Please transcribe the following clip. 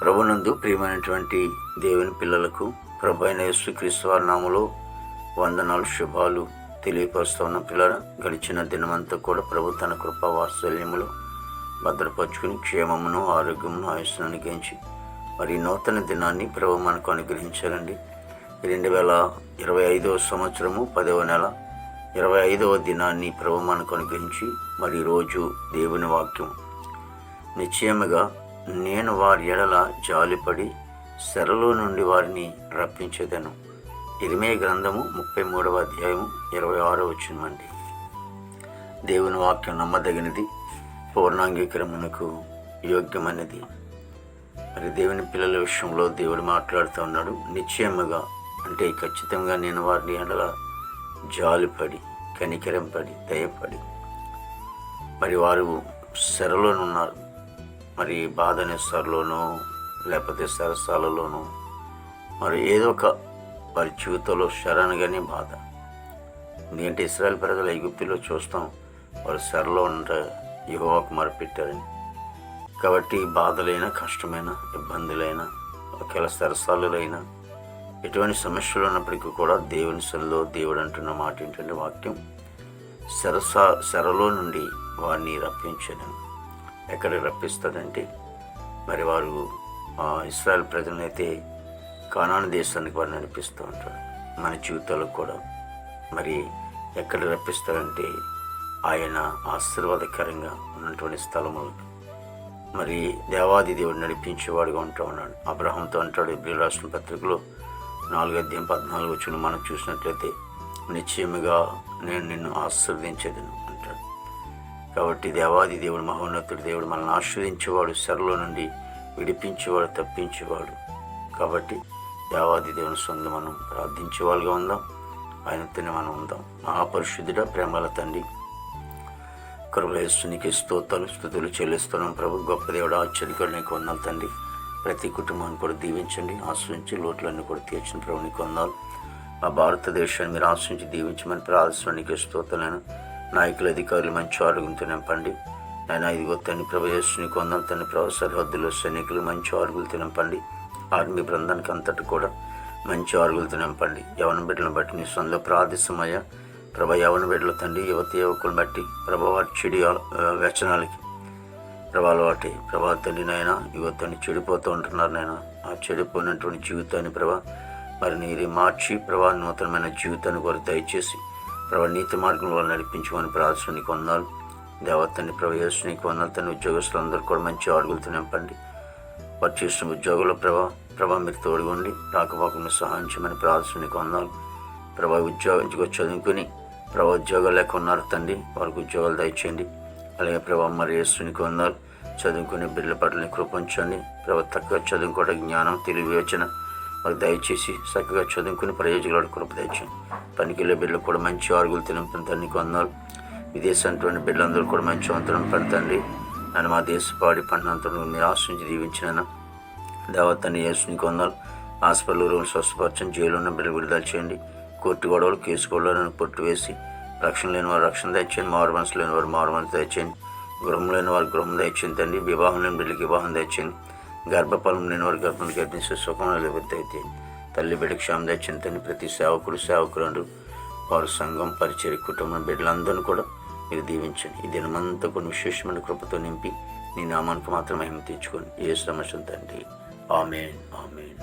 ప్రభునందు ప్రియమైనటువంటి దేవుని పిల్లలకు ప్రభు అయిన యేసుక్రీస్తు వారి నామములో వందనాలు, శుభాలు తెలియపరుస్తున్న పిల్లల గడిచిన దినమంతా కూడా ప్రభు తన కృపా వాత్సల్యములో భద్రపరుచుకుని క్షేమమును, ఆరోగ్యమును, ఆయుస్సును అనుగ్రహించి మరి నూతన దినాన్ని ప్రభు మనకు అనుగ్రహించాలండి. 2025వ సంవత్సరము 10వ నెల 25వ దినాన్ని ప్రభు మనకు అనుగ్రహించి మరి రోజు దేవుని వాక్యం నిశ్చయముగా నేను వారి ఎడల జాలిపడి చెరలో నుండి వారిని రప్పించేదను. ఇర్మీయా గ్రంథము 33వ అధ్యాయము 26వ వచనమండి. దేవుని వాక్యం నమ్మదగినది, పూర్ణాంగీకరణకు యోగ్యమైనది. మరి దేవుని పిల్లల విషయంలో దేవుడు మాట్లాడుతూ ఉన్నాడు. నిశ్చయముగా అంటే ఖచ్చితంగా నేను వారిని ఎడల జాలిపడి, కనికరింపడి, దయపడి మరి వారు చెరలోనున్నారు. మరి బాధ నిస్సరలోనూ లేకపోతే సరసాలలోనూ మరి ఏదో ఒక వారి జీవితంలో శరణగానే బాధ. ఎందుకంటే ఇశ్రాయేల్ ప్రజలు ఐగుప్తులో చూస్తాం, వారు చెరలో ఉంటే యెహోవాకు మొరపెట్టారని. కాబట్టి బాధలైన, కష్టమైన, ఇబ్బందులైన, ఒకవేళ సరసాలులైనా ఎటువంటి సమస్యలు ఉన్నప్పటికీ కూడా దేవుని సన్నిధిలో దేవుడు అంటున్న మాట ఏంటంటే వాక్యం, చెరలో నుండి వారిని రప్పించాను. ఎక్కడ రప్పిస్తాడంటే మరి వారు ఇశ్రాయేల్ ప్రజలనైతే కానాను దేశానికి వారిని నడిపిస్తూ ఉంటాడు. మన జీవితాలకు కూడా మరి ఎక్కడ రప్పిస్తాడంటే ఆయన ఆశీర్వాదకరంగా ఉన్నటువంటి స్థలములకు మరి దేవాది దేవుడు నడిపించేవాడుగా ఉంటూ ఉన్నాడు. అబ్రహాంతో అంటాడు హెబ్రీయుల రాసిన పత్రికలో 4:14 వచనం మనం చూసినట్లయితే, నిశ్చయముగా నేను నిన్ను ఆశీర్వదించేదను అంటాడు. కాబట్టి దేవాది దేవుడు, మహోన్నతుడు దేవుడు మనల్ని ఆశీర్వదించేవాడు, చెరలో నుండి విడిపించేవాడు, తప్పించేవాడు. కాబట్టి దేవాది దేవుని సొంతం మనం ప్రార్థించేవాళ్ళుగా ఉందాం, ఆయనతోనే మనం ఉందాం. మహాపరిశుద్ధుడ, ప్రేమల తండ్రి, కృపలేస్తునికి స్తుతులు చెల్లిస్తున్నాం ప్రభు. గొప్ప దేవుడు, ఆశ్చర్యకరుడు, నీకు వందనాలు తండ్రి. ప్రతి కుటుంబాన్ని కూడా దీవించండి, ఆశ్రయించి లోట్లన్నీ కూడా తీర్చిన ప్రభు నీకు వందనాలు. మా భారతదేశాన్ని మీరు ఆశ్రయించి దీవించమని ప్రార్థిస్తున్నానికి స్తోత్రాలను నాయకులు, అధికారులు మంచి ఆరోగ్యంతో నింపండి. ఆయన ఇదిగో తండ్రి ప్రభు యేసునికి వందనాలు తండ్రి. ప్రభు సరిహద్దులో సైనికులు మంచి ఆరుగులతో నింపండి. ఆర్మీ బృందానికి అంతటి కూడా మంచి ఆరుగులతో నింపండి. యవన బిడ్డలను బట్టి నీ సొంతలో ప్రార్థిస్తామయ్యా ప్రభా. యవన బిడ్డలు తండ్రి, యువకులను బట్టి ప్రభా వారి చెడు వ్యసనాలకి ప్రభావాలు వాటి ప్రభా తండ్రి నాయన యువతని చెడిపోతూ ఉంటున్నారు నాయన. ఆ చెడిపోయినటువంటి జీవితాన్ని ప్రభా మరి నీరు మార్చి ప్రభా నూతనమైన జీవితాన్ని వారు దయచేసి ప్రభా నీతి మార్గం వాళ్ళు నడిపించుకొని ప్రార్థన నీకు వందనాలు. దేవతని ప్రభా యేసు నీకు వందనాలు. తన ఉద్యోగస్తులందరూ కూడా మంచి అడుగులతో నింపండి. వారు చేసిన ఉద్యోగంలో ప్రభా మీరు తోడుగుండి రాకపోకుండా సహాయం చేయమని ప్రార్థన నీకు వందనాలు. ప్రభా ఉద్యోగం చదువుకుని ప్రభా ఉద్యోగాలు లేక ఉన్నారు తండ్రి, వారికి ఉద్యోగాలు దయచేయండి. అలాగే ప్రభా మరి యేసు నీకు వందనాలు. చదువుకునే బిడ్డల పట్ల కృపించండి ప్రభా. తక్కువ చదువుకోవడం జ్ఞానం, తెలివి, యోచన వారికి దయచేసి చక్కగా చదువుకుని ప్రయోజకులు కృప దయచేయండి. పనికిళ్ళే బిడ్డలు కూడా మంచి ఆరుగులు తినంపండి నీకు వందనాలు. విదేశంలోని బిడ్డలందరూ కూడా మంచి వంతనం పంతండి. నన్ను మా దేశ పాడి పంటంతో మీరు ఆశ్రయించి దీవించిన దేవతని యేసు నీకు వందనాలు. హాస్పిటల్ రూమ్ స్వస్థపరచండి. జైలు ఉన్న బిడ్డలు విడుదల చేయండి. కోర్టు గొడవలు, కేసు గొడవలను పొట్టు వేసి రక్షణ లేని వారు రక్షణ దయచేయండి. మారు మనసు లేని వారు మారు మనసు దయచేయండి. గృహం లేని వారు గృహం దయచేయండి తండ్రి. వివాహం లేని బిడ్డలకి వివాహం దయచేయండి. గర్భఫలం లేని వారు గర్భం గర్భించే సుఖం దయచేయండి. తల్లి బిడ్డ క్షేమం దయచేయండి తండ్రి. ప్రతి సేవకులు వారు సంఘం, పరిచయ, కుటుంబం బిడ్డలందరినీ కూడా మీరు దీవించండి. ఈ దినమంతా కొన్ని విశేషమైన కృపతో నింపి నీ నామానికి మాత్రం మహిమ తెచ్చుకొని యేసు నామమున తండ్రి. ఆమేన్, ఆమేన్.